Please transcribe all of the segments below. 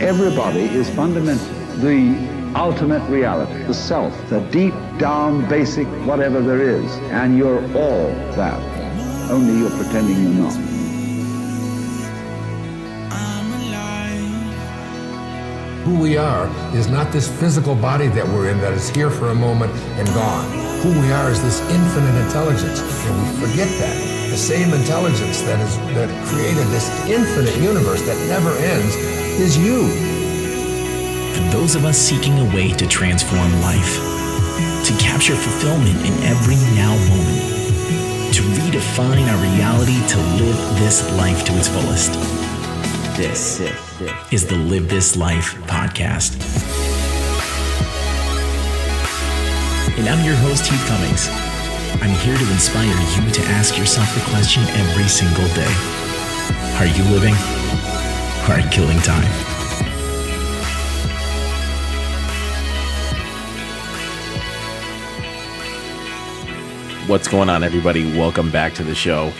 Everybody is fundamentally the ultimate reality, the self, the deep down basic whatever there is. And you're all that, only you're pretending you're not. Who we are is not this physical body that we're in that is here for a moment and gone. Who we are is this infinite intelligence, and we forget that. The same intelligence that created this infinite universe that never ends is you. For those of us seeking a way to transform life, to capture fulfillment in every now moment, to redefine our reality to live this life to its fullest. This is the Live This Life podcast. And I'm your host, Heath Cummings. I'm here to inspire you to ask yourself the question every single day. Are you living or are you killing time? What's going on, everybody? Welcome back to the show.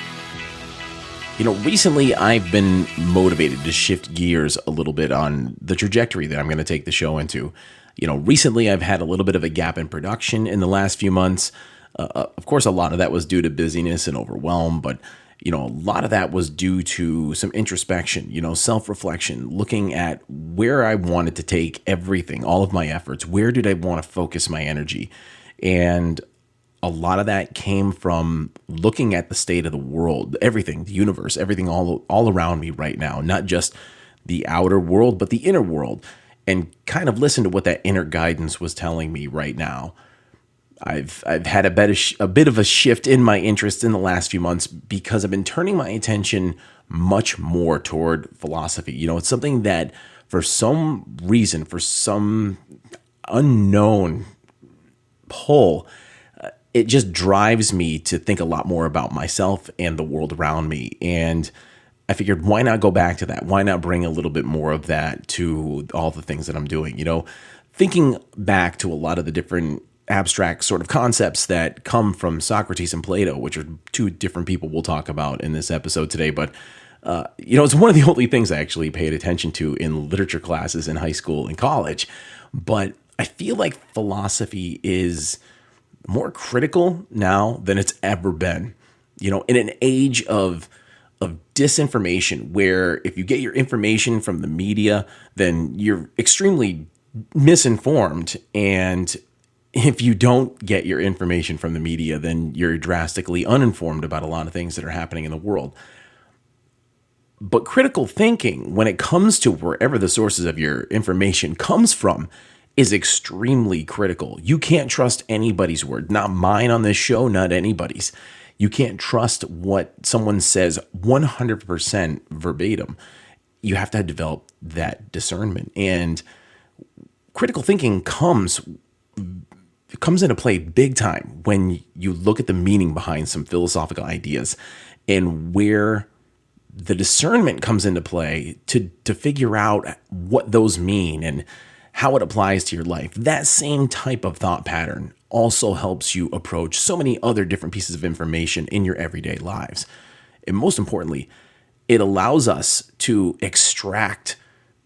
You know, recently I've been motivated to shift gears a little bit on the trajectory that I'm going to take the show into. You know, recently I've had a little bit of a gap in production in the last few months. Of course, a lot of that was due to busyness and overwhelm, but, you know, a lot of that was due to some introspection, you know, self-reflection, looking at where I wanted to take everything, all of my efforts. Where did I want to focus my energy? And a lot of that came from looking at the state of the world, everything, the universe, everything all around me right now, not just the outer world, but the inner world, and kind of listen to what that inner guidance was telling me right now. I've had a bit of a shift in my interest in the last few months because I've been turning my attention much more toward philosophy. You know, it's something that for some reason, for some unknown pull, it just drives me to think a lot more about myself and the world around me. And I figured, why not go back to that? Why not bring a little bit more of that to all the things that I'm doing? You know, thinking back to a lot of the different abstract sort of concepts that come from Socrates and Plato, which are two different people we'll talk about in this episode today. But, you know, it's one of the only things I actually paid attention to in literature classes in high school and college. But I feel like philosophy is more critical now than it's ever been. You know, in an age of disinformation, where if you get your information from the media, then you're extremely misinformed. And if you don't get your information from the media, then you're drastically uninformed about a lot of things that are happening in the world. But critical thinking, when it comes to wherever the sources of your information comes from, is extremely critical. You can't trust anybody's word, not mine on this show, not anybody's. You can't trust what someone says 100% verbatim. You have to develop that discernment. And critical thinking comes into play big time when you look at the meaning behind some philosophical ideas and where the discernment comes into play to figure out what those mean and how it applies to your life. That same type of thought pattern also helps you approach so many other different pieces of information in your everyday lives. And most importantly, it allows us to extract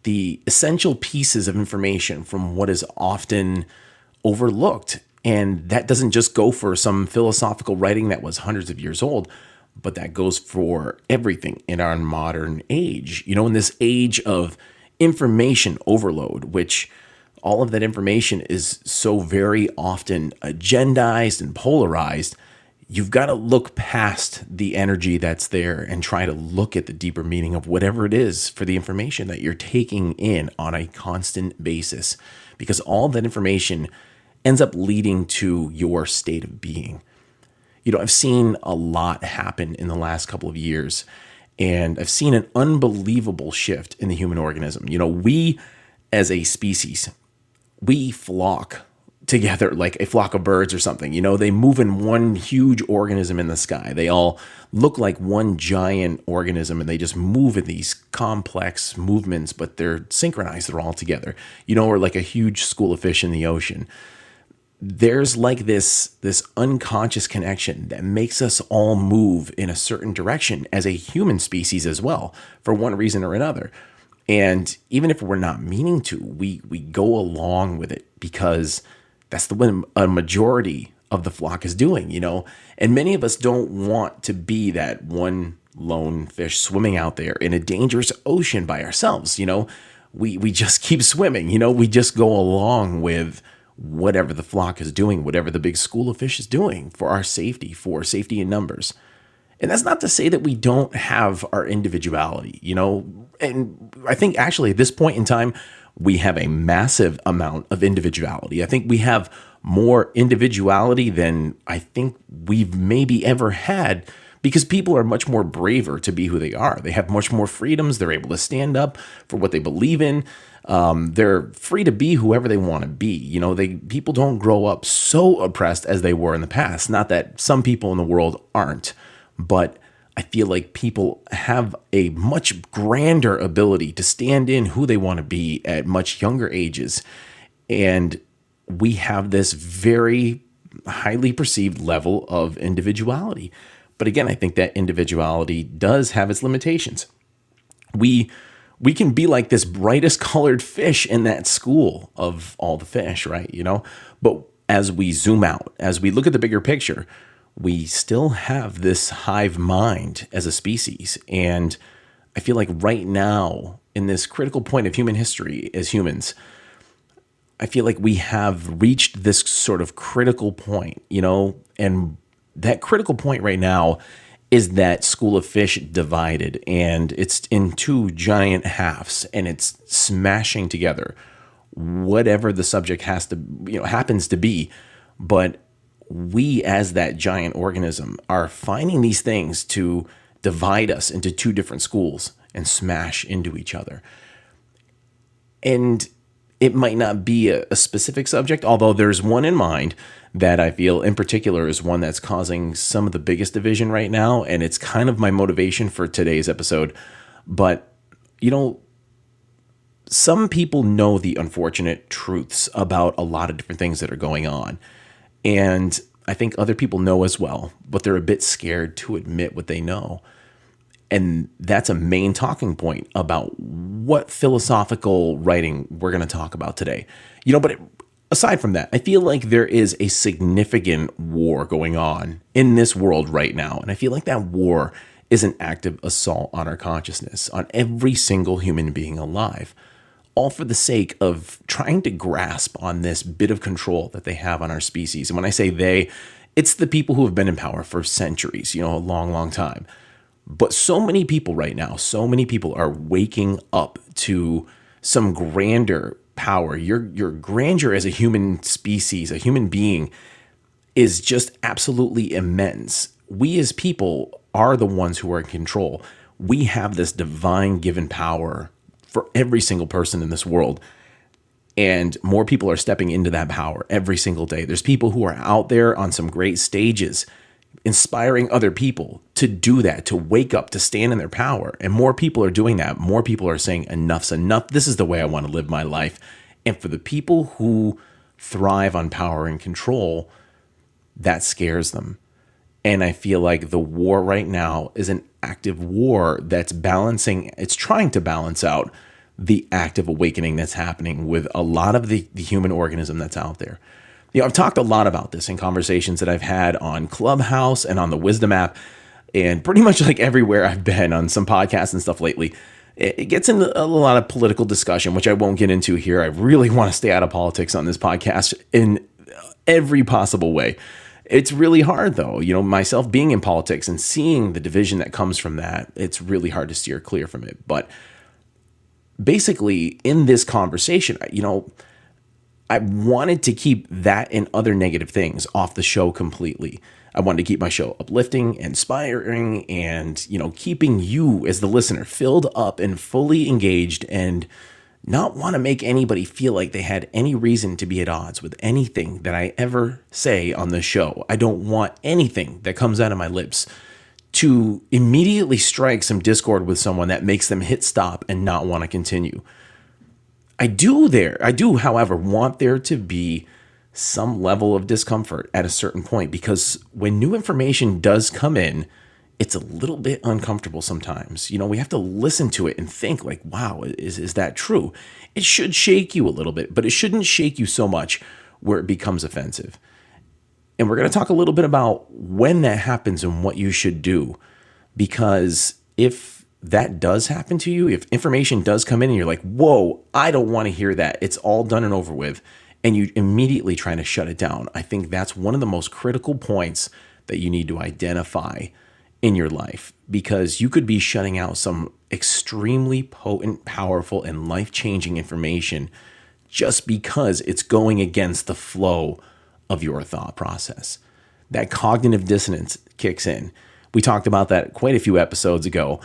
the essential pieces of information from what is often overlooked. And that doesn't just go for some philosophical writing that was hundreds of years old, but that goes for everything in our modern age. You know, in this age of information overload, which all of that information is so very often agendized and polarized, you've got to look past the energy that's there and try to look at the deeper meaning of whatever it is for the information that you're taking in on a constant basis, because all that information ends up leading to your state of being. You know, I've seen a lot happen in the last couple of years, and I've seen an unbelievable shift in the human organism. You know, we as a species, we flock together like a flock of birds or something. You know, they move in one huge organism in the sky. They all look like one giant organism, and they just move in these complex movements, but they're synchronized. They're all together. You know, or like a huge school of fish in the ocean. There's like this unconscious connection that makes us all move in a certain direction as a human species as well, for one reason or another. And even if we're not meaning to, we go along with it because that's the way a majority of the flock is doing, And many of us don't want to be that one lone fish swimming out there in a dangerous ocean by ourselves, We just keep swimming, We just go along with whatever the flock is doing, whatever the big school of fish is doing for safety in numbers. And that's not to say that we don't have our individuality, and I think actually at this point in time, we have a massive amount of individuality. I think we have more individuality than I think we've maybe ever had because people are much more braver to be who they are. They have much more freedoms. They're able to stand up for what they believe in. They're free to be whoever they want to be. People don't grow up so oppressed as they were in the past. Not that some people in the world aren't. But I feel like people have a much grander ability to stand in who they want to be at much younger ages. And we have this very highly perceived level of individuality. But again, I think that individuality does have its limitations. We can be like this brightest colored fish in that school of all the fish, right? But as we zoom out, as we look at the bigger picture, we still have this hive mind as a species. And I feel like right now, in this critical point of human history as humans, I feel like we have reached this sort of critical point, and that critical point right now is that school of fish divided, and it's in two giant halves, and it's smashing together whatever the subject happens to be. But we as that giant organism are finding these things to divide us into two different schools and smash into each other. And it might not be a specific subject, although there's one in mind that I feel in particular is one that's causing some of the biggest division right now. And it's kind of my motivation for today's episode. But, some people know the unfortunate truths about a lot of different things that are going on. And I think other people know as well, but they're a bit scared to admit what they know. And that's a main talking point about what philosophical writing we're going to talk about today. But aside from that, I feel like there is a significant war going on in this world right now. And I feel like that war is an active assault on our consciousness, on every single human being alive, all for the sake of trying to grasp on this bit of control that they have on our species. And when I say they, it's the people who have been in power for centuries, a long, long time. But so many people right now, so many people are waking up to some grander power. Your grandeur as a human species, a human being, is just absolutely immense. We as people are the ones who are in control. We have this divine given power for every single person in this world. And more people are stepping into that power every single day. There's people who are out there on some great stages, inspiring other people to do that, to wake up, to stand in their power. And more people are doing that. More people are saying enough's enough. This is the way I want to live my life. And for the people who thrive on power and control, that scares them. And I feel like the war right now is an active war that's trying to balance out the active awakening that's happening with a lot of the human organism that's out there. I've talked a lot about this in conversations that I've had on Clubhouse and on the Wisdom app, and pretty much like everywhere I've been on some podcasts and stuff lately. It gets into a lot of political discussion, which I won't get into here. I really want to stay out of politics on this podcast in every possible way. It's really hard, though. Myself being in politics and seeing the division that comes from that, it's really hard to steer clear from it. But basically, in this conversation, I wanted to keep that and other negative things off the show completely. I wanted to keep my show uplifting, inspiring, and, keeping you as the listener filled up and fully engaged, and not want to make anybody feel like they had any reason to be at odds with anything that I ever say on the show. I don't want anything that comes out of my lips to immediately strike some discord with someone that makes them hit stop and not want to continue. I do, however, want there to be some level of discomfort at a certain point, because when new information does come in, it's a little bit uncomfortable sometimes. We have to listen to it and think like, wow, is that true? It should shake you a little bit, but it shouldn't shake you so much where it becomes offensive. And we're going to talk a little bit about when that happens and what you should do. Because if that does happen to you, if information does come in and you're like, whoa, I don't want to hear that, it's all done and over with, and you immediately trying to shut it down, I think that's one of the most critical points that you need to identify in your life, because you could be shutting out some extremely potent, powerful, and life-changing information just because it's going against the flow of your thought process. That cognitive dissonance kicks in. We talked about that quite a few episodes ago,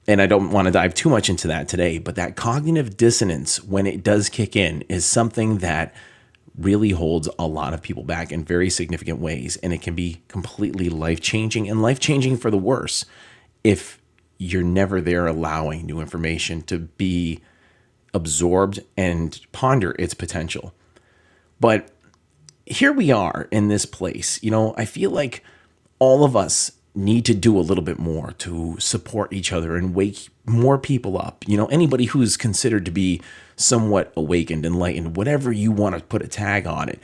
and I don't want to dive too much into that today, but that cognitive dissonance, when it does kick in, is something that really holds a lot of people back in very significant ways, and it can be completely life-changing, and life-changing for the worse if you're never there allowing new information to be absorbed and ponder its potential. But here we are in this place. I feel like all of us need to do a little bit more to support each other and wake more people up. Anybody who's considered to be somewhat awakened, enlightened, whatever you want to put a tag on it,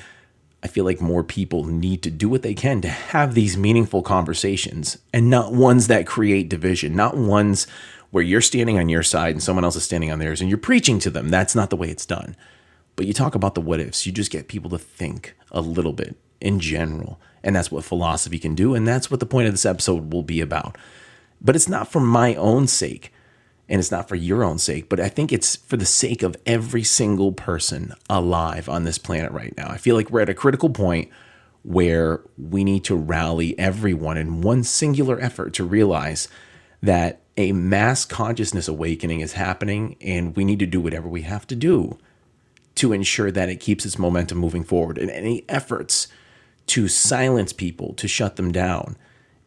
I feel like more people need to do what they can to have these meaningful conversations, and not ones that create division, not ones where you're standing on your side and someone else is standing on theirs and you're preaching to them. That's not the way it's done. But you talk about the what ifs, you just get people to think a little bit in general. And that's what philosophy can do. And that's what the point of this episode will be about. But it's not for my own sake, and it's not for your own sake, but I think it's for the sake of every single person alive on this planet right now. I feel like we're at a critical point where we need to rally everyone in one singular effort to realize that a mass consciousness awakening is happening, and we need to do whatever we have to do to ensure that it keeps its momentum moving forward. And any efforts to silence people, to shut them down,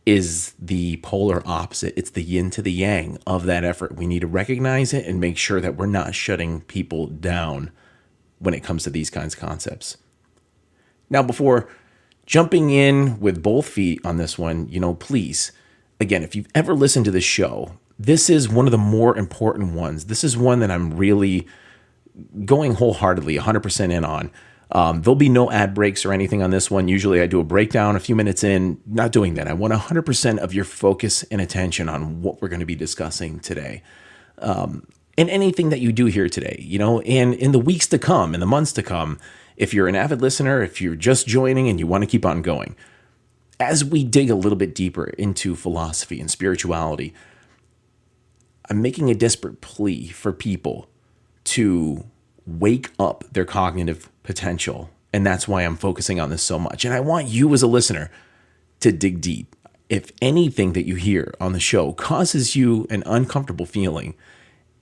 is the polar opposite. It's the yin to the yang of that effort. We need to recognize it and make sure that we're not shutting people down when it comes to these kinds of concepts. Now, before jumping in with both feet on this one, please, again, if you've ever listened to this show, this is one of the more important ones. This is one that I'm really going wholeheartedly 100% in on. There'll be no ad breaks or anything on this one. Usually I do a breakdown a few minutes in. Not doing that. I want 100% of your focus and attention on what we're going to be discussing today. And anything that you do here today, and in the weeks to come, in the months to come, if you're an avid listener, if you're just joining and you want to keep on going, as we dig a little bit deeper into philosophy and spirituality, I'm making a desperate plea for people to wake up their cognitive potential. And that's why I'm focusing on this so much. And I want you as a listener to dig deep. If anything that you hear on the show causes you an uncomfortable feeling,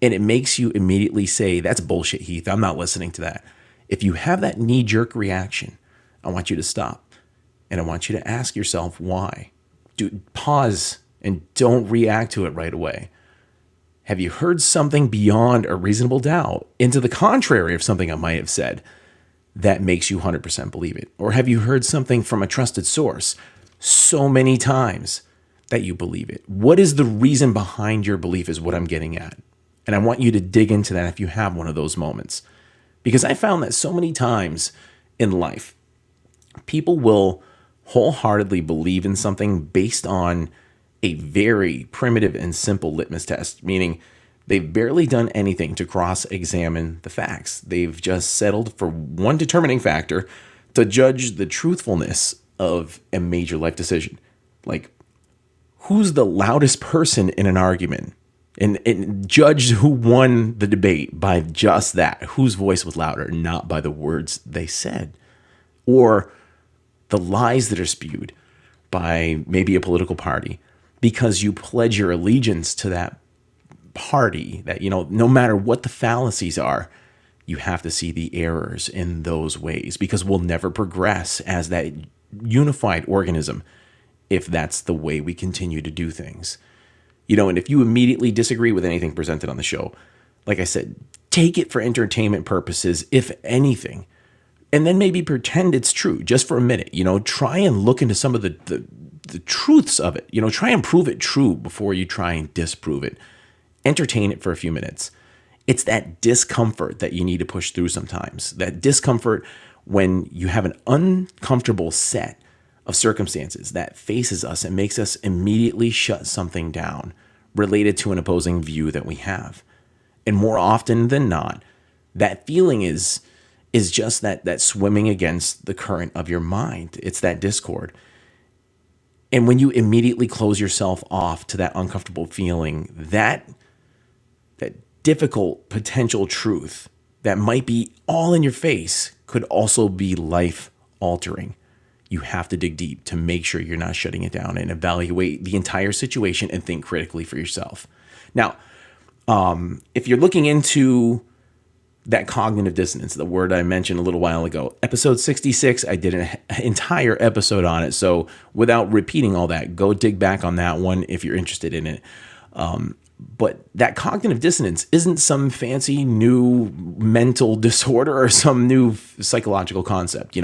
and it makes you immediately say, that's bullshit, Heath, I'm not listening to that. If you have that knee-jerk reaction, I want you to stop. And I want you to ask yourself why. Pause and don't react to it right away. Have you heard something beyond a reasonable doubt, into the contrary of something I might have said, that makes you 100% believe it? Or have you heard something from a trusted source so many times that you believe it? What is the reason behind your belief is what I'm getting at. And I want you to dig into that if you have one of those moments. Because I found that so many times in life, people will wholeheartedly believe in something based on a very primitive and simple litmus test, meaning they've barely done anything to cross-examine the facts. They've just settled for one determining factor to judge the truthfulness of a major life decision. Like, who's the loudest person in an argument? And judge who won the debate by just that. Whose voice was louder, not by the words they said. Or the lies that are spewed by maybe a political party, because you pledge your allegiance to that party, that, no matter what the fallacies are, you have to see the errors in those ways, because we'll never progress as that unified organism if that's the way we continue to do things. And if you immediately disagree with anything presented on the show, like I said, take it for entertainment purposes, if anything, and then maybe pretend it's true just for a minute. Try and look into some of the the truths of it. Try and prove it true before you try and disprove it. Entertain it for a few minutes. It's that discomfort that you need to push through sometimes. That discomfort when you have an uncomfortable set of circumstances that faces us and makes us immediately shut something down related to an opposing view that we have. And more often than not, that feeling is just that swimming against the current of your mind. It's that discord. And when you immediately close yourself off to that uncomfortable feeling, that difficult potential truth that might be all in your face could also be life altering. You have to dig deep to make sure you're not shutting it down and evaluate the entire situation and think critically for yourself. Now, if you're looking into that cognitive dissonance, the word I mentioned a little while ago, episode 66, I did an entire episode on it. So without repeating all that, go dig back on that one if you're interested in it. But that cognitive dissonance isn't some fancy new mental disorder or some new psychological concept.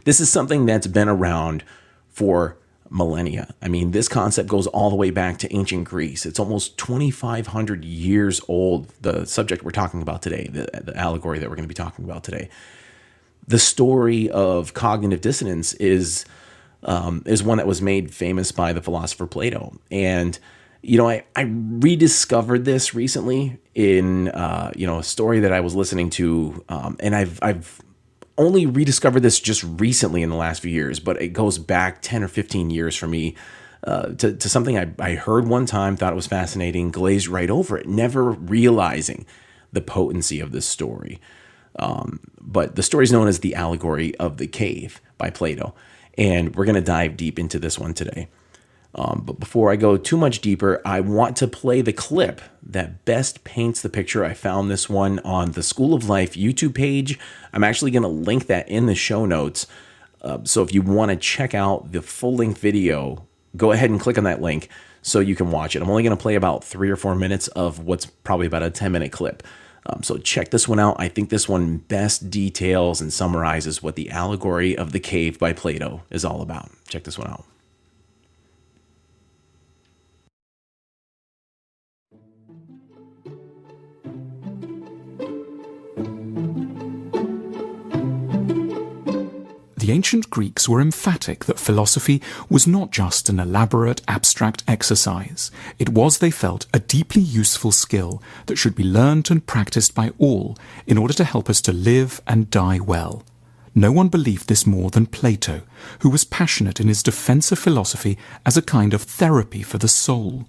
This is something that's been around for millennia. I mean, this concept goes all the way back to ancient Greece. It's almost 2,500 years old, the subject we're talking about today, the allegory that we're going to be talking about today. The story of cognitive dissonance is one that was made famous by the philosopher Plato. And I rediscovered this recently in a story that I was listening to, and I've only rediscovered this just recently in the last few years, but it goes back 10 or 15 years for me to something I heard one time, thought it was fascinating, glazed right over it, never realizing the potency of this story. But the story is known as the Allegory of the Cave by Plato, and we're going to dive deep into this one today. But before I go too much deeper, I want to play the clip that best paints the picture. I found this one on the School of Life YouTube page. I'm actually going to link that in the show notes. So if you want to check out the full-length video, go ahead and click on that link so you can watch it. I'm only going to play about 3 or 4 minutes of what's probably about a 10-minute clip. So check this one out. I think this one best details and summarizes what the Allegory of the Cave by Plato is all about. Check this one out. The ancient Greeks were emphatic that philosophy was not just an elaborate abstract exercise. It was, they felt, a deeply useful skill that should be learnt and practiced by all in order to help us to live and die well. No one believed this more than Plato, who was passionate in his defense of philosophy as a kind of therapy for the soul.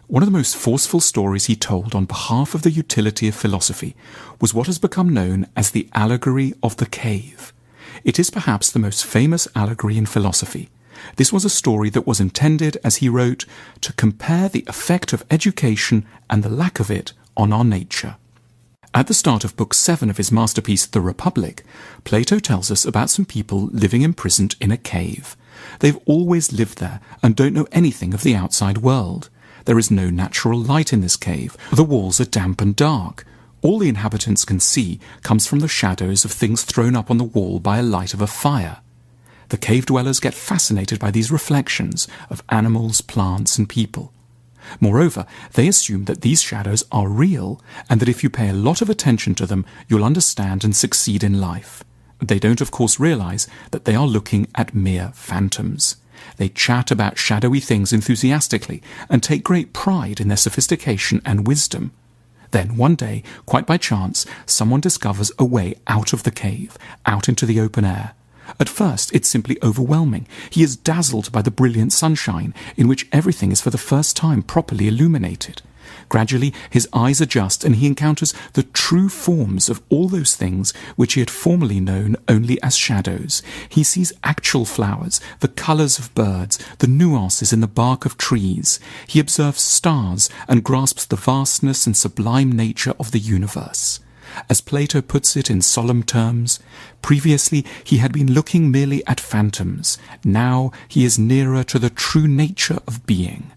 One of the most forceful stories he told on behalf of the utility of philosophy was what has become known as the Allegory of the Cave. It is perhaps the most famous allegory in philosophy. This was a story that was intended, as he wrote, to compare the effect of education and the lack of it on our nature. At the start of Book 7 of his masterpiece, The Republic, Plato tells us about some people living imprisoned in a cave. They've always lived there and don't know anything of the outside world. There is no natural light in this cave. The walls are damp and dark. All the inhabitants can see comes from the shadows of things thrown up on the wall by a light of a fire. The cave dwellers get fascinated by these reflections of animals, plants, and people. Moreover, they assume that these shadows are real, and that if you pay a lot of attention to them, you'll understand and succeed in life. They don't, of course, realize that they are looking at mere phantoms. They chat about shadowy things enthusiastically and take great pride in their sophistication and wisdom. Then one day, quite by chance, someone discovers a way out of the cave, out into the open air. At first, it's simply overwhelming. He is dazzled by the brilliant sunshine, in which everything is for the first time properly illuminated. Gradually, his eyes adjust and he encounters the true forms of all those things which he had formerly known only as shadows. He sees actual flowers, the colours of birds, the nuances in the bark of trees. He observes stars and grasps the vastness and sublime nature of the universe. As Plato puts it in solemn terms, previously he had been looking merely at phantoms. Now he is nearer to the true nature of being.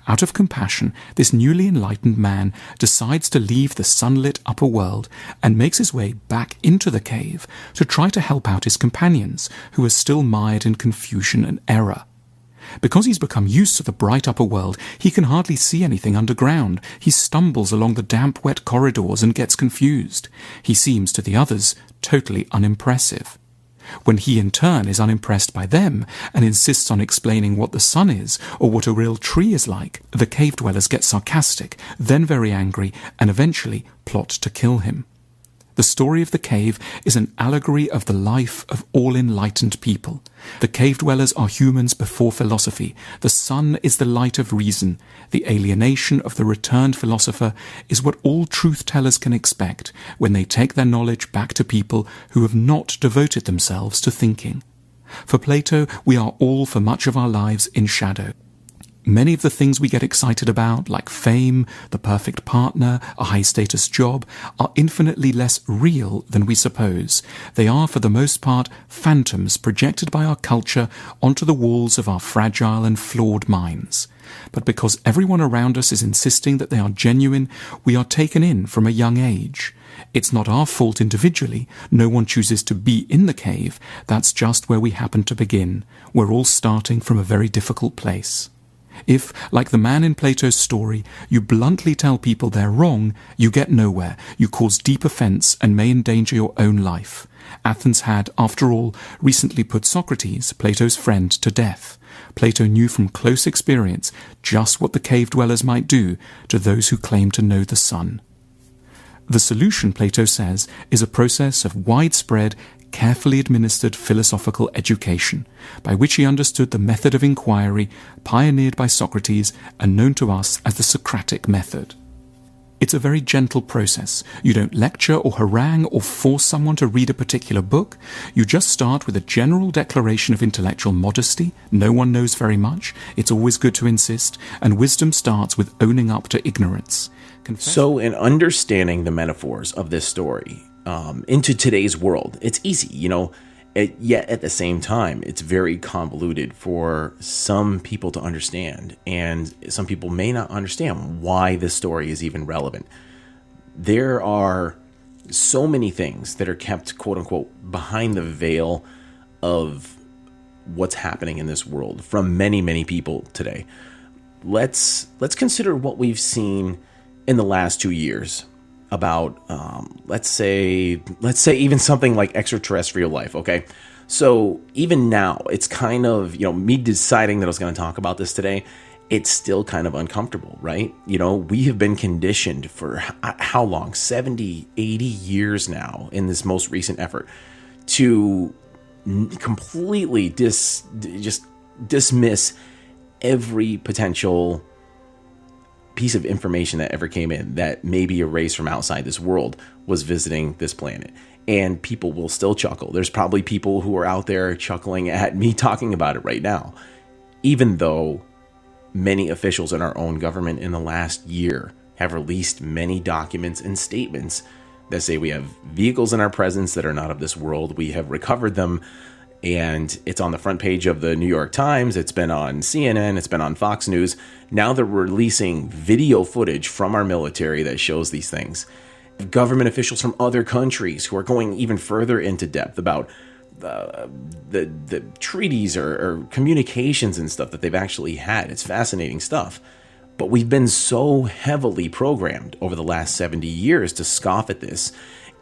Out of compassion, this newly enlightened man decides to leave the sunlit upper world and makes his way back into the cave to try to help out his companions, who are still mired in confusion and error. Because he's become used to the bright upper world, he can hardly see anything underground. He stumbles along the damp, wet corridors and gets confused. He seems to the others totally unimpressive. When he in turn is unimpressed by them and insists on explaining what the sun is or what a real tree is like, the cave dwellers get sarcastic, then very angry, and eventually plot to kill him. The story of the cave is an allegory of the life of all enlightened people. The cave dwellers are humans before philosophy. The sun is the light of reason. The alienation of the returned philosopher is what all truth-tellers can expect when they take their knowledge back to people who have not devoted themselves to thinking. For Plato, we are all for much of our lives in shadow. Many of the things we get excited about, like fame, the perfect partner, a high-status job, are infinitely less real than we suppose. They are, for the most part, phantoms projected by our culture onto the walls of our fragile and flawed minds. But because everyone around us is insisting that they are genuine, we are taken in from a young age. It's not our fault individually. No one chooses to be in the cave. That's just where we happen to begin. We're all starting from a very difficult place. If, like the man in Plato's story, you bluntly tell people they're wrong, you get nowhere, you cause deep offence and may endanger your own life. Athens had, after all, recently put Socrates, Plato's friend, to death. Plato knew from close experience just what the cave dwellers might do to those who claim to know the sun. The solution, Plato says, is a process of widespread, carefully administered philosophical education, by which he understood the method of inquiry pioneered by Socrates and known to us as the Socratic Method. It's a very gentle process. You don't lecture or harangue or force someone to read a particular book. You just start with a general declaration of intellectual modesty. No one knows very much. It's always good to insist. And wisdom starts with owning up to ignorance. So in understanding the metaphors of this story, into today's world, it's easy, yet at the same time, it's very convoluted for some people to understand, and some people may not understand why this story is even relevant. There are so many things that are kept, quote unquote, behind the veil of what's happening in this world from many, many people today. Let's consider what we've seen in the last 2 years about, let's say even something like extraterrestrial life, okay? So even now, it's kind of, me deciding that I was going to talk about this today, it's still kind of uncomfortable, right? We have been conditioned for how long? 70, 80 years now in this most recent effort to completely just dismiss every potential piece of information that ever came in that maybe a race from outside this world was visiting this planet. And people will still chuckle. There's probably people who are out there chuckling at me talking about it right now, even though many officials in our own government in the last year have released many documents and statements that say we have vehicles in our presence that are not of this world. We have recovered them, and it's on the front page of the New York Times. It's been on CNN. It's been on Fox News. Now they're releasing video footage from our military that shows these things. Government officials from other countries who are going even further into depth about the treaties or communications and stuff that they've actually had. It's fascinating stuff. But we've been so heavily programmed over the last 70 years to scoff at this.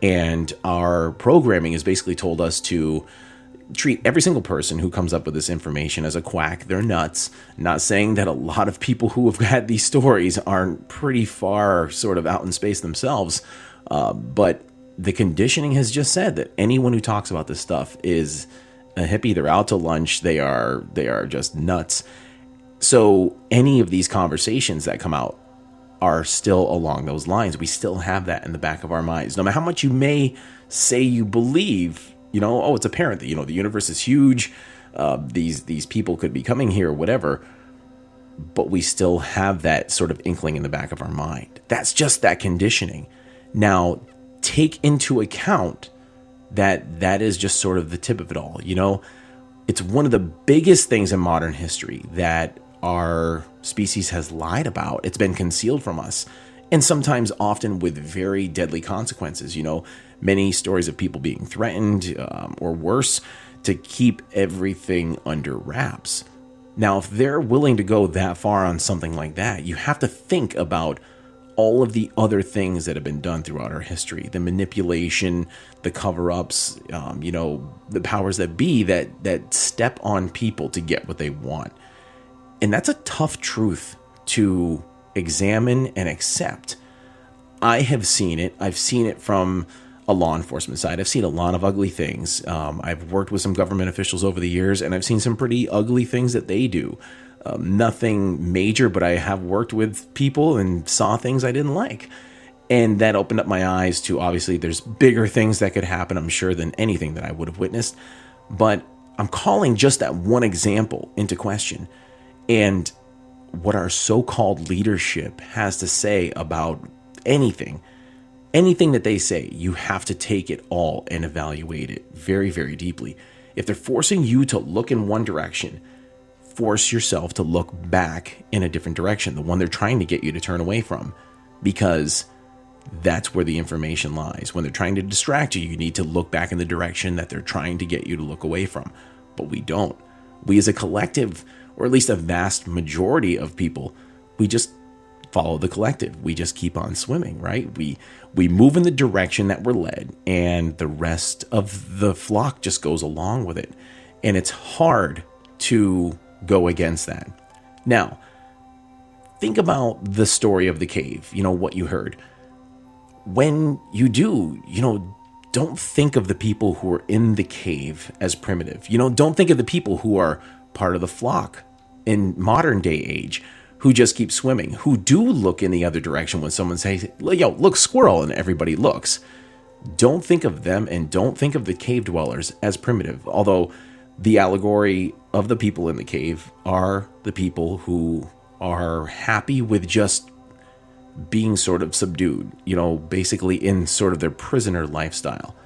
And our programming has basically told us to treat every single person who comes up with this information as a quack. They're nuts. Not saying that a lot of people who have had these stories aren't pretty far sort of out in space themselves. But the conditioning has just said that anyone who talks about this stuff is a hippie. They're out to lunch. They are just nuts. So any of these conversations that come out are still along those lines. We still have that in the back of our minds. No matter how much you may say you believe, it's apparent that, the universe is huge. These people could be coming here or whatever. But we still have that sort of inkling in the back of our mind. That's just that conditioning. Now, take into account that is just sort of the tip of it all. It's one of the biggest things in modern history that our species has lied about. It's been concealed from us, and sometimes often with very deadly consequences. Many stories of people being threatened or worse to keep everything under wraps. Now, if they're willing to go that far on something like that, you have to think about all of the other things that have been done throughout our history, the manipulation, the cover-ups, the powers that be that step on people to get what they want. And that's a tough truth to examine and accept. I have seen it. I've seen it from a law enforcement side. I've seen a lot of ugly things. I've worked with some government officials over the years, and I've seen some pretty ugly things that they do. Nothing major, but I have worked with people and saw things I didn't like. And that opened up my eyes to, obviously, there's bigger things that could happen, I'm sure, than anything that I would have witnessed. But I'm calling just that one example into question. And what our so-called leadership has to say about anything that they say, you have to take it all and evaluate it very, very deeply. If they're forcing you to look in one direction, force yourself to look back in a different direction, the one they're trying to get you to turn away from, because that's where the information lies. When they're trying to distract you, you need to look back in the direction that they're trying to get you to look away from. But we don't. We as a collective, or at least a vast majority of people, we just follow the collective. We just keep on swimming, right? We move in the direction that we're led, and the rest of the flock just goes along with it. And it's hard to go against that. Now, think about the story of the cave, what you heard. When you do, don't think of the people who are in the cave as primitive. Don't think of the people who are part of the flock in modern day age, who just keep swimming, who do look in the other direction when someone says, look, squirrel, and everybody looks. Don't think of them, and don't think of the cave dwellers as primitive, although the allegory of the people in the cave are the people who are happy with just being sort of subdued, basically in sort of their prisoner lifestyle.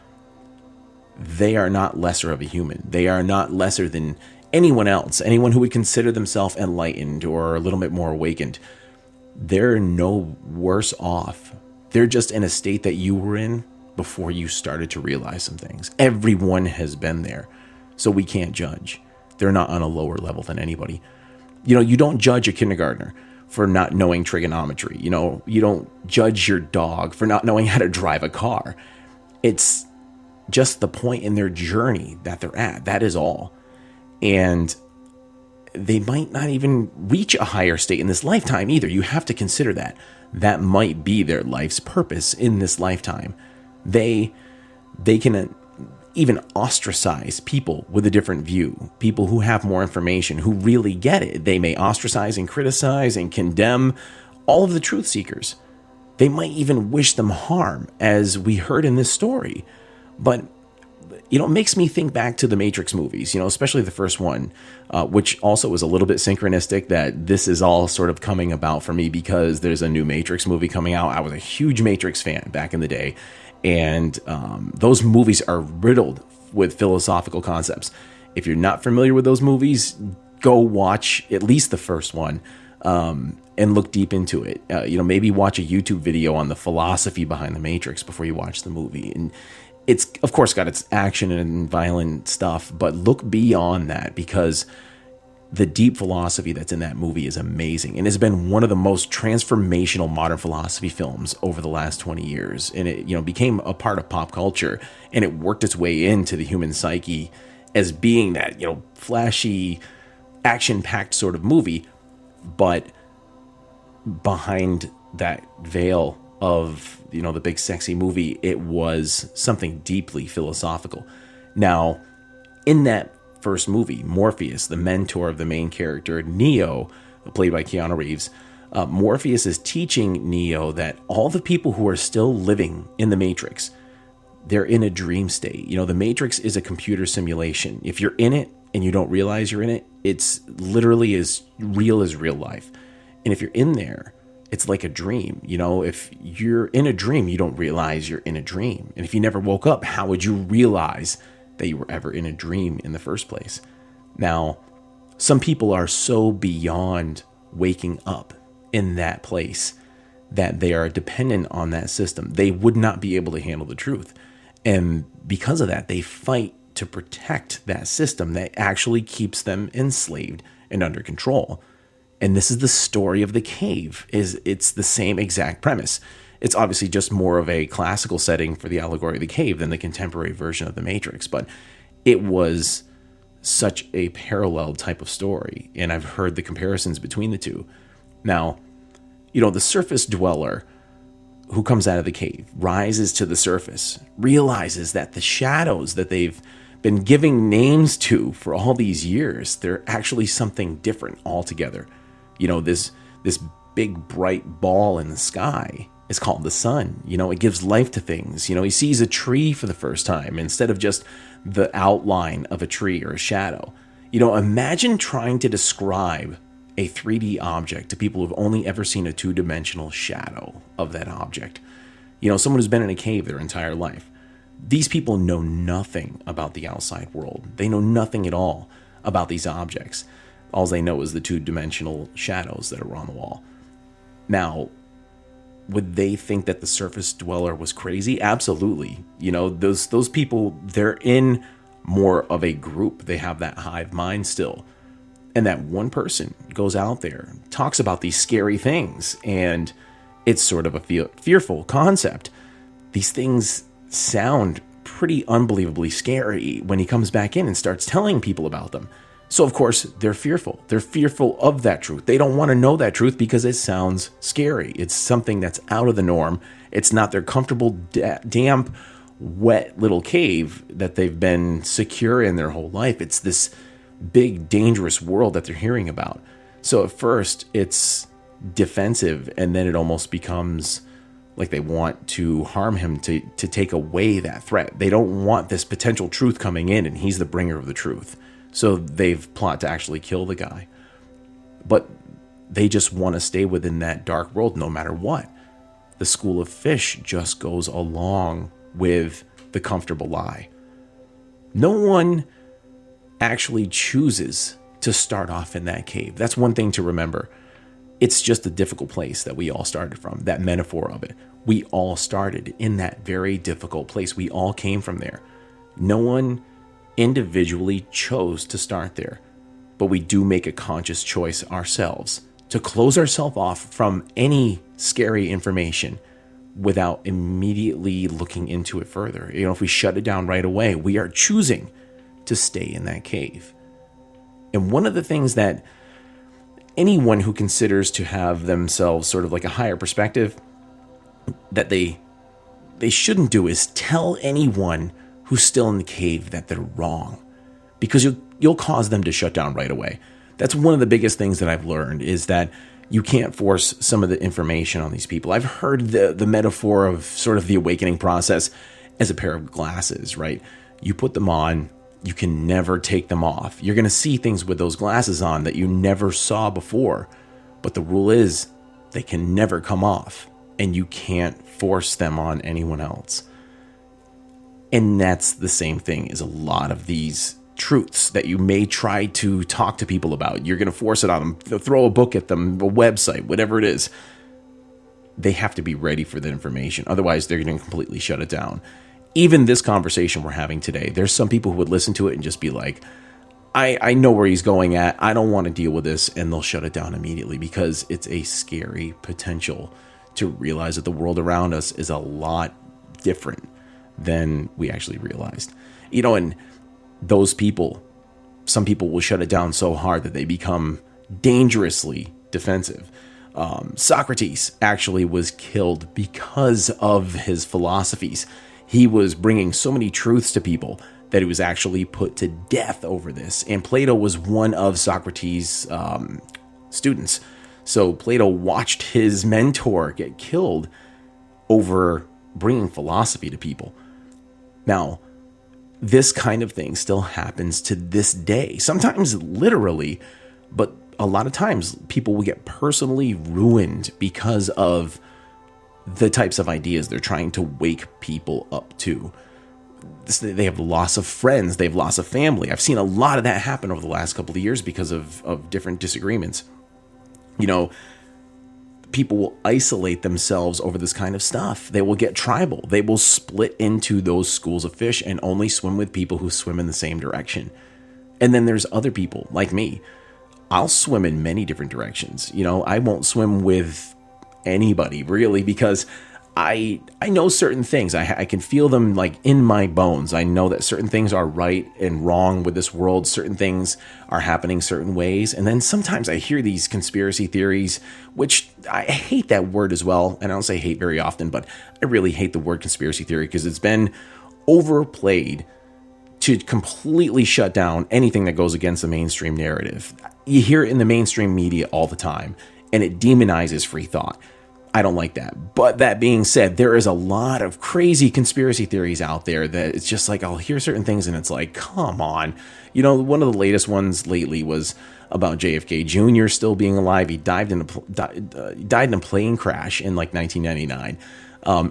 They are not lesser of a human. They are not lesser than anyone else, anyone who would consider themselves enlightened or a little bit more awakened. They're no worse off. They're just in a state that you were in before you started to realize some things. Everyone has been there. So we can't judge. They're not on a lower level than anybody. You don't judge a kindergartner for not knowing trigonometry. You don't judge your dog for not knowing how to drive a car. It's just the point in their journey that they're at. That is all. And they might not even reach a higher state in this lifetime either. You have to consider that. That might be their life's purpose in this lifetime. They can even ostracize people with a different view, people who have more information, who really get it. They may ostracize and criticize and condemn all of the truth seekers. They might even wish them harm, as we heard in this story. But, it makes me think back to the Matrix movies, especially the first one, which also was a little bit synchronistic that this is all sort of coming about for me because there's a new Matrix movie coming out. I was a huge Matrix fan back in the day. And those movies are riddled with philosophical concepts. If you're not familiar with those movies, go watch at least the first one and look deep into it. Maybe watch a YouTube video on the philosophy behind the Matrix before you watch the movie. And it's, of course, got its action and violent stuff, but look beyond that, because the deep philosophy that's in that movie is amazing, and has been one of the most transformational modern philosophy films over the last 20 years. And it, became a part of pop culture, and it worked its way into the human psyche as being that, flashy, action-packed sort of movie. But behind that veil of, the big sexy movie, it was something deeply philosophical. Now, in that first movie, Morpheus, the mentor of the main character, Neo, played by Keanu Reeves, Morpheus is teaching Neo that all the people who are still living in the Matrix, they're in a dream state. The Matrix is a computer simulation. If you're in it and you don't realize you're in it, it's literally as real life. And if you're in there, it's like a dream. If you're in a dream, you don't realize you're in a dream. And if you never woke up, how would you realize that you were ever in a dream in the first place? Now, some people are so beyond waking up in that place that they are dependent on that system. They would not be able to handle the truth. And because of that, they fight to protect that system that actually keeps them enslaved and under control. And this is the story of the cave. It's the same exact premise. It's obviously just more of a classical setting for the allegory of the cave than the contemporary version of the Matrix, but it was such a parallel type of story, and I've heard the comparisons between the two. Now, the surface dweller who comes out of the cave, rises to the surface, realizes that the shadows that they've been giving names to for all these years, they're actually something different altogether. This big bright ball in the sky is called the sun. It gives life to things. He sees a tree for the first time instead of just the outline of a tree or a shadow. Imagine trying to describe a 3D object to people who've only ever seen a two-dimensional shadow of that object. Someone who's been in a cave their entire life. These people know nothing about the outside world. They know nothing at all about these objects. All they know is the two-dimensional shadows that are on the wall. Now, would they think that the surface dweller was crazy? Absolutely. Those people, they're in more of a group. They have that hive mind still. And that one person goes out there, talks about these scary things, and it's sort of a fearful concept. These things sound pretty unbelievably scary when he comes back in and starts telling people about them. So, of course, they're fearful. They're fearful of that truth. They don't want to know that truth because it sounds scary. It's something that's out of the norm. It's not their comfortable, damp, wet little cave that they've been secure in their whole life. It's this big, dangerous world that they're hearing about. So at first, it's defensive, and then it almost becomes like they want to harm him to take away that threat. They don't want this potential truth coming in, and he's the bringer of the truth. So they've plotted to actually kill the guy. But they just want to stay within that dark world no matter what. The school of fish just goes along with the comfortable lie. No one actually chooses to start off in that cave. That's one thing to remember. It's just a difficult place that we all started from, that metaphor of it. We all started in that very difficult place. We all came from there. No one individually chose to start there, but we do make a conscious choice ourselves to close ourselves off from any scary information without immediately looking into it further. If we shut it down right away, we are choosing to stay in that cave. And one of the things that anyone who considers to have themselves sort of like a higher perspective that they shouldn't do is tell anyone who's still in the cave that they're wrong, because you'll cause them to shut down right away. That's one of the biggest things that I've learned, is that you can't force some of the information on these people. I've heard the metaphor of sort of the awakening process as a pair of glasses, right? You put them on, you can never take them off. You're going to see things with those glasses on that you never saw before. But the rule is they can never come off, and you can't force them on anyone else. And that's the same thing as a lot of these truths that you may try to talk to people about. You're going to force it on them, throw a book at them, a website, whatever it is. They have to be ready for that information. Otherwise, they're going to completely shut it down. Even this conversation we're having today, there's some people who would listen to it and just be like, I know where he's going at. I don't want to deal with this. And they'll shut it down immediately because it's a scary potential to realize that the world around us is a lot different than we actually realized. And those people, some people will shut it down so hard that they become dangerously defensive. Socrates actually was killed because of his philosophies. He was bringing so many truths to people that he was actually put to death over this. And Plato was one of Socrates' students. So Plato watched his mentor get killed over bringing philosophy to people. Now, this kind of thing still happens to this day, sometimes literally, but a lot of times people will get personally ruined because of the types of ideas they're trying to wake people up to. They have loss of friends, they have loss of family. I've seen a lot of that happen over the last couple of years because of different disagreements. people will isolate themselves over this kind of stuff. They will get tribal. They will split into those schools of fish and only swim with people who swim in the same direction. And then there's other people like me. I'll swim in many different directions. I won't swim with anybody really, because I know certain things. I can feel them like in my bones. I know that certain things are right and wrong with this world. Certain things are happening certain ways. And then sometimes I hear these conspiracy theories, which I hate that word as well. And I don't say hate very often, but I really hate the word conspiracy theory because it's been overplayed to completely shut down anything that goes against the mainstream narrative. You hear it in the mainstream media all the time, and it demonizes free thought. I don't like that. But that being said, there is a lot of crazy conspiracy theories out there that it's just like, I'll hear certain things and it's like, come on. One of the latest ones lately was about JFK Jr. still being alive. He died in a plane crash in like 1999.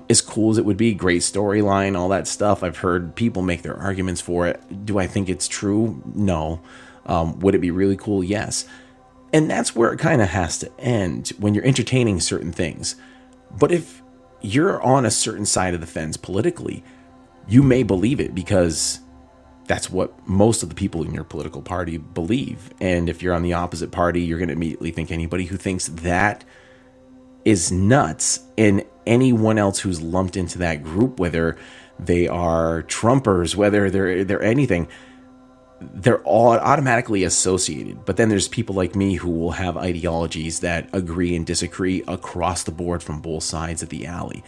As cool as it would be, great storyline, all that stuff. I've heard people make their arguments for it. Do I think it's true? No. Would it be really cool? Yes. And that's where it kind of has to end when you're entertaining certain things. But if you're on a certain side of the fence politically, you may believe it because that's what most of the people in your political party believe. And if you're on the opposite party, you're going to immediately think anybody who thinks that is nuts, and anyone else who's lumped into that group, whether they are Trumpers, whether they're anything, they're all automatically associated. But then there's people like me who will have ideologies that agree and disagree across the board from both sides of the alley.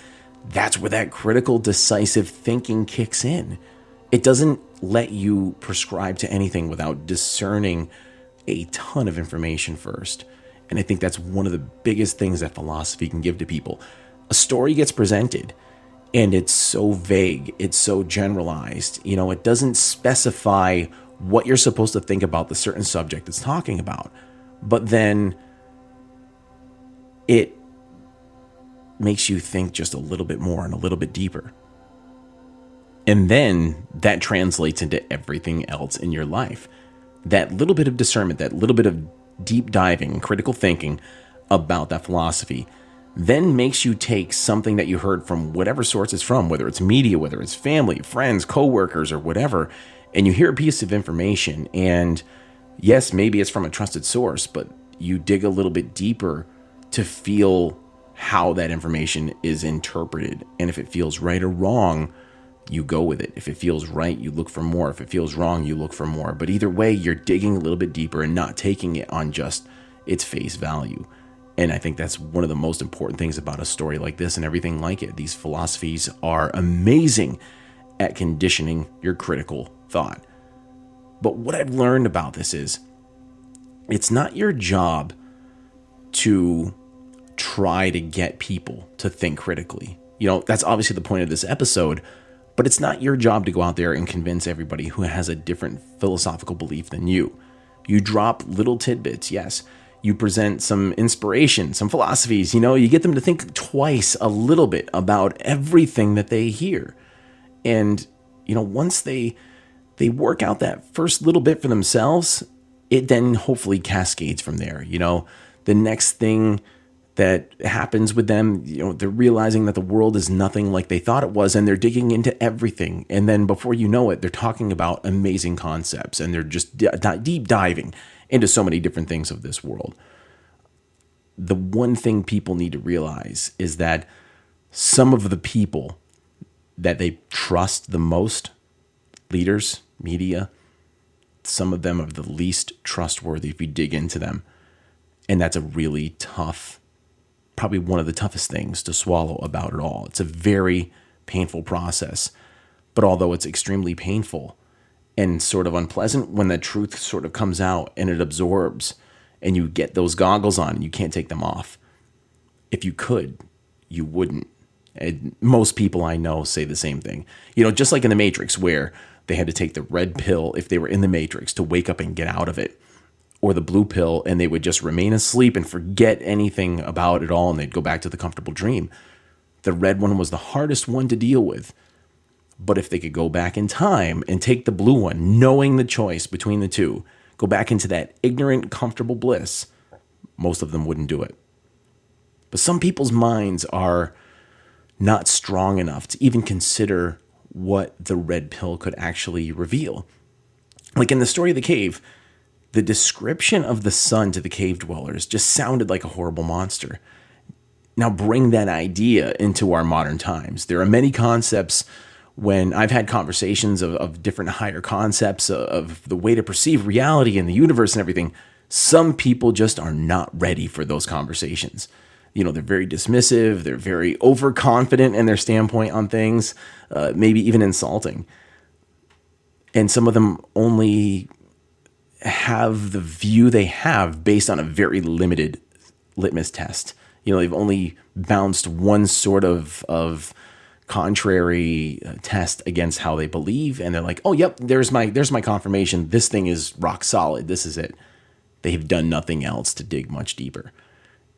That's where that critical, decisive thinking kicks in. It doesn't let you prescribe to anything without discerning a ton of information first. And I think that's one of the biggest things that philosophy can give to people. A story gets presented and it's so vague, it's so generalized. It doesn't specify what you're supposed to think about the certain subject it's talking about. But then it makes you think just a little bit more and a little bit deeper. And then that translates into everything else in your life. That little bit of discernment, that little bit of deep diving and critical thinking about that philosophy then makes you take something that you heard from whatever source it's from, whether it's media, whether it's family, friends, coworkers, or whatever, and you hear a piece of information, and yes, maybe it's from a trusted source, but you dig a little bit deeper to feel how that information is interpreted. And if it feels right or wrong, you go with it. If it feels right, you look for more. If it feels wrong, you look for more. But either way, you're digging a little bit deeper and not taking it on just its face value. And I think that's one of the most important things about a story like this and everything like it. These philosophies are amazing at conditioning your critical thought. But what I've learned about this is it's not your job to try to get people to think critically. That's obviously the point of this episode, but it's not your job to go out there and convince everybody who has a different philosophical belief than you. You drop little tidbits, yes. You present some inspiration, some philosophies, you get them to think twice a little bit about everything that they hear. And, once they work out that first little bit for themselves, it then hopefully cascades from there. The next thing that happens with them, they're realizing that the world is nothing like they thought it was, and they're digging into everything. And then before you know it, they're talking about amazing concepts, and they're just deep diving into so many different things of this world. The one thing people need to realize is that some of the people that they trust the most, leaders, media, some of them are the least trustworthy if you dig into them. And that's a really tough, probably one of the toughest things to swallow about it all. It's a very painful process. But although it's extremely painful and sort of unpleasant, when the truth sort of comes out and it absorbs and you get those goggles on, you can't take them off. If you could, you wouldn't. And most people I know say the same thing. Just like in the Matrix, where they had to take the red pill if they were in the Matrix to wake up and get out of it, or the blue pill and they would just remain asleep and forget anything about it all and they'd go back to the comfortable dream. The red one was the hardest one to deal with. But if they could go back in time and take the blue one, knowing the choice between the two, go back into that ignorant, comfortable bliss, most of them wouldn't do it. But some people's minds are not strong enough to even consider what the red pill could actually reveal. Like in the story of the cave, the description of the sun to the cave dwellers just sounded like a horrible monster. Now bring that idea into our modern times. There are many concepts when I've had conversations of different higher concepts of the way to perceive reality and the universe and everything. Some people just are not ready for those conversations. You know, they're very dismissive. They're very overconfident in their standpoint on things, maybe even insulting. And some of them only have the view they have based on a very limited litmus test. You know, they've only bounced one sort of contrary test against how they believe, and they're like, "Oh, yep, there's my confirmation. This thing is rock solid. This is it." They've done nothing else to dig much deeper.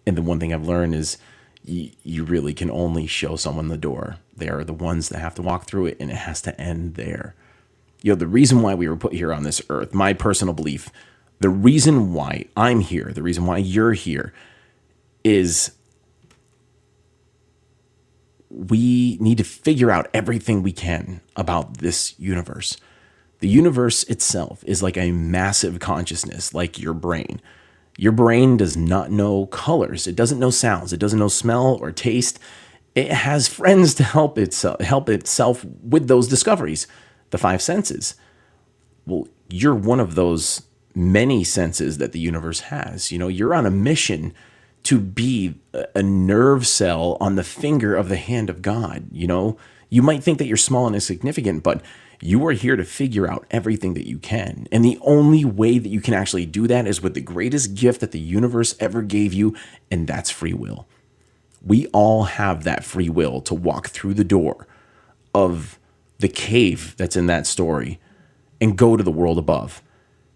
And the one thing I've learned is you really can only show someone the door. They are the ones that have to walk through it, and it has to end there. You know, the reason why we were put here on this earth, my personal belief, the reason why I'm here, the reason why you're here, is we need to figure out everything we can about this universe. The universe itself is like a massive consciousness, like your brain. Your brain does not know colors. It doesn't know sounds. It doesn't know smell or taste. It has friends to help itself with those discoveries, the five senses. Well, you're one of those many senses that the universe has. You know, you're on a mission to be a nerve cell on the finger of the hand of God. You know, you might think that you're small and insignificant, but you are here to figure out everything that you can. And the only way that you can actually do that is with the greatest gift that the universe ever gave you, and that's free will. We all have that free will to walk through the door of the cave that's in that story and go to the world above.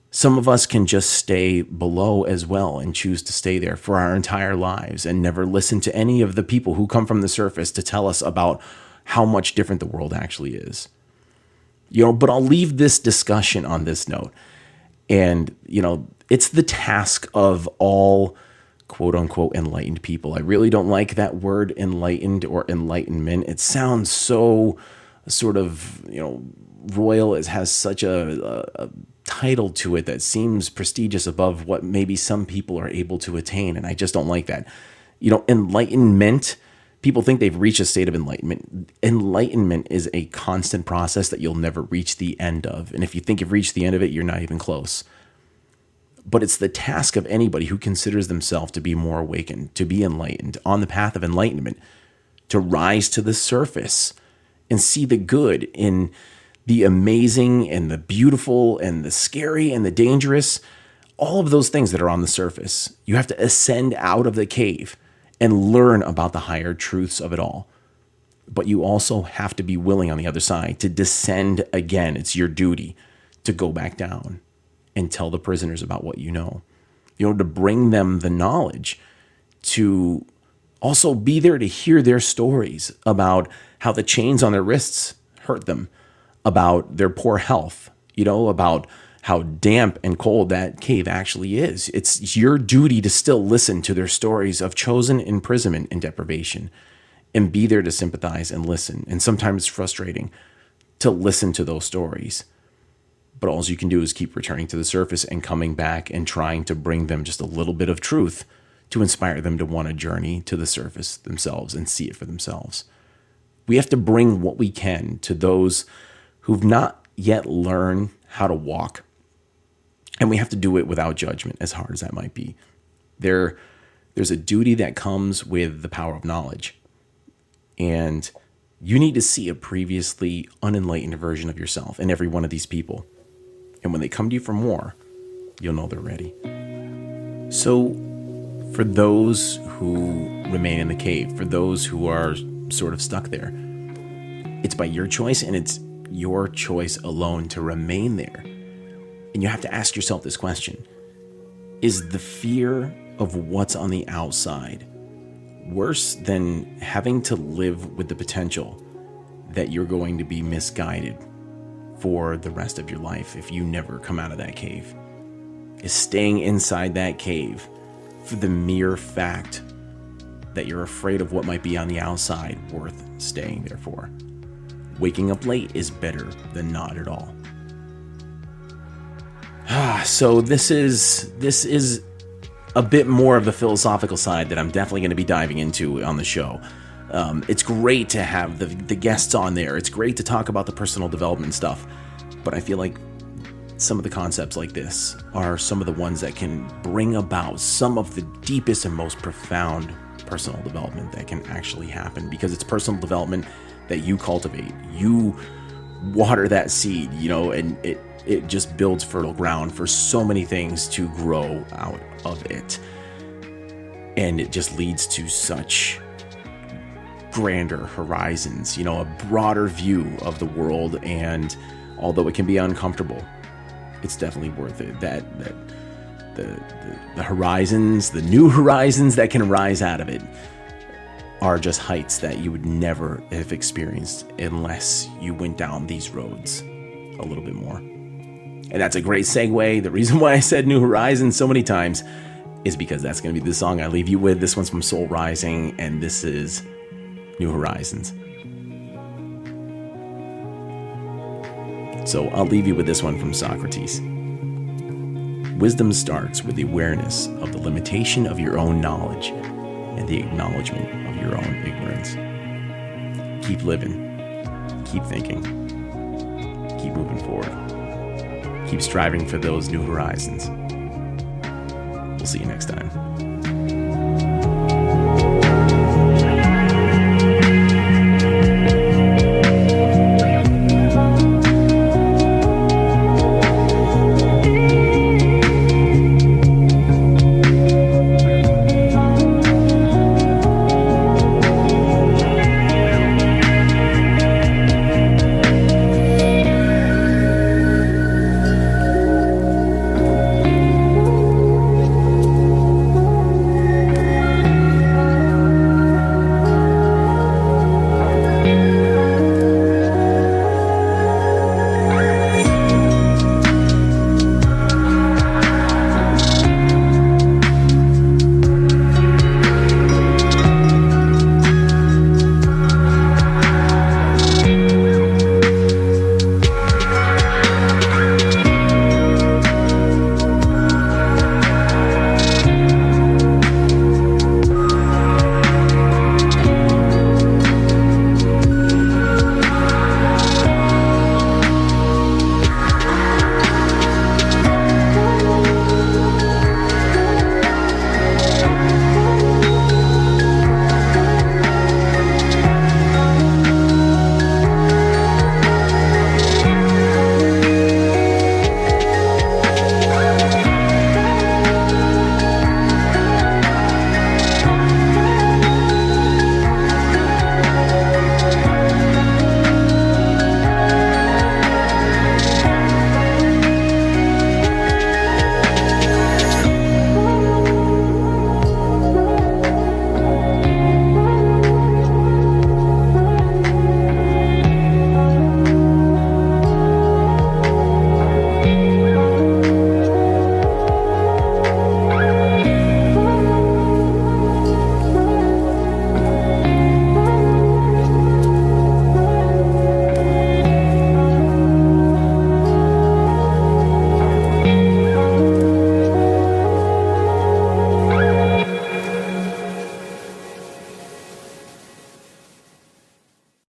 Some of us can just stay below as well and choose to stay there for our entire lives and never listen to any of the people who come from the surface to tell us about how much different the world actually is. You know, but I'll leave this discussion on this note. And, you know, it's the task of all quote unquote enlightened people. I really don't like that word enlightened or enlightenment. It sounds so sort of, you know, royal. It has such a title to it that seems prestigious above what maybe some people are able to attain. And I just don't like that. You know, enlightenment, people think they've reached a state of enlightenment. Enlightenment is a constant process that you'll never reach the end of. And if you think you've reached the end of it, you're not even close. But it's the task of anybody who considers themselves to be more awakened, to be enlightened, on the path of enlightenment, to rise to the surface and see the good in the amazing and the beautiful and the scary and the dangerous, all of those things that are on the surface. You have to ascend out of the cave and learn about the higher truths of it all. But you also have to be willing on the other side to descend again. It's your duty to go back down and tell the prisoners about what you know, to bring them the knowledge, to also be there to hear their stories about how the chains on their wrists hurt them, about their poor health, about how damp and cold that cave actually is. It's your duty to still listen to their stories of chosen imprisonment and deprivation and be there to sympathize and listen. And sometimes it's frustrating to listen to those stories. But all you can do is keep returning to the surface and coming back and trying to bring them just a little bit of truth to inspire them to want to journey to the surface themselves and see it for themselves. We have to bring what we can to those who've not yet learned how to walk. And we have to do it without judgment, as hard as that might be. There's a duty that comes with the power of knowledge. And you need to see a previously unenlightened version of yourself in every one of these people. And when they come to you for more, you'll know they're ready. So for those who remain in the cave, for those who are sort of stuck there, it's by your choice, and it's your choice alone to remain there. And you have to ask yourself this question: is the fear of what's on the outside worse than having to live with the potential that you're going to be misguided for the rest of your life if you never come out of that cave? Is staying inside that cave for the mere fact that you're afraid of what might be on the outside worth staying there for. Waking up late is better than not at all. So this is a bit more of the philosophical side that I'm definitely going to be diving into on the show. It's great to have the guests on there. It's great to talk about the personal development stuff. But I feel like some of the concepts like this are some of the ones that can bring about some of the deepest and most profound personal development that can actually happen, because it's personal development that you cultivate. You water that seed, and it just builds fertile ground for so many things to grow out of it. And it just leads to such grander horizons, a broader view of the world. And although it can be uncomfortable, it's definitely worth it. That the horizons, the new horizons that can rise out of it, are just heights that you would never have experienced unless you went down these roads a little bit more. And that's a great segue. The reason why I said New Horizons so many times is because that's going to be the song I leave you with. This one's from Soul Rising, and this is New Horizons. So I'll leave you with this one from Socrates. Wisdom starts with the awareness of the limitation of your own knowledge and the acknowledgement of your own ignorance. Keep living, keep thinking, keep moving forward, keep striving for those new horizons. We'll see you next time.